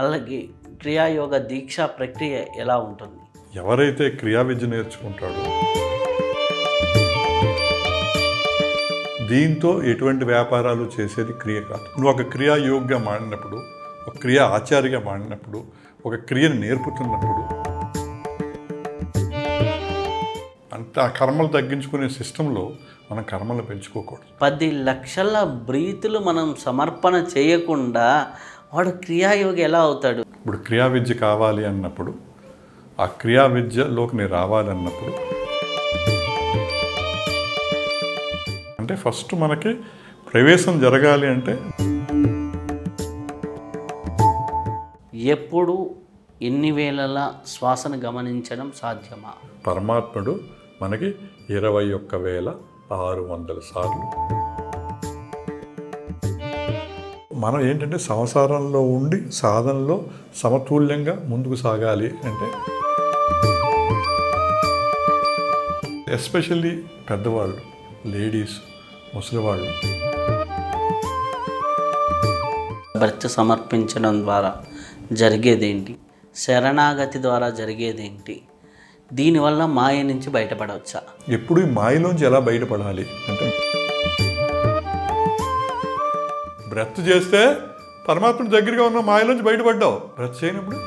అలాగే క్రియాయోగ దీక్షా ప్రక్రియ ఎలా ఉంటుంది? ఎవరైతే క్రియా విద్య నేర్చుకుంటాడో దీంతో ఎటువంటి వ్యాపారాలు చేసేది క్రియ కాదు. నువ్వు ఒక క్రియాయోగ్గా మాడినప్పుడు, ఒక క్రియా ఆచార్యగా మాడినప్పుడు, ఒక క్రియను నేర్పుతున్నప్పుడు అంత ఆ కర్మలు తగ్గించుకునే సిస్టంలో మనం కర్మలు పెంచుకోకూడదు. 10 లక్షల బ్రీతులు మనం సమర్పణ చేయకుండా వాడు క్రియాయోగి ఎలా అవుతాడు? ఇప్పుడు క్రియా విద్య కావాలి అన్నప్పుడు, ఆ క్రియా విద్యలోకి నేను రావాలన్నప్పుడు అంటే ఫస్ట్ మనకి ప్రవేశం జరగాలి అంటే ఎప్పుడు ఎన్ని వేళల శ్వాసను గమనించడం సాధ్యమా? పరమాత్ముడు మనకి 21,600 సార్లు. మనం ఏంటంటే సంసారంలో ఉండి సాధనలో సమతుల్యంగా ముందుకు సాగాలి అంటే ఎస్పెషల్లీ పెద్దవాళ్ళు, లేడీస్, ముసలివాళ్ళు భర్త సమర్పించడం ద్వారా జరిగేదేంటి? శరణాగతి ద్వారా జరిగేదేంటి? దీనివల్ల మాయ నుంచి బయటపడవచ్చా? ఎప్పుడు ఈ మాయలోంచి ఎలా బయటపడాలి అంటే బ్రెత్ చేస్తే పరమాత్ముడి దగ్గరగా ఉన్న మాయలోంచి బయటపడ్డావు. బ్రెత్ చేయనప్పుడు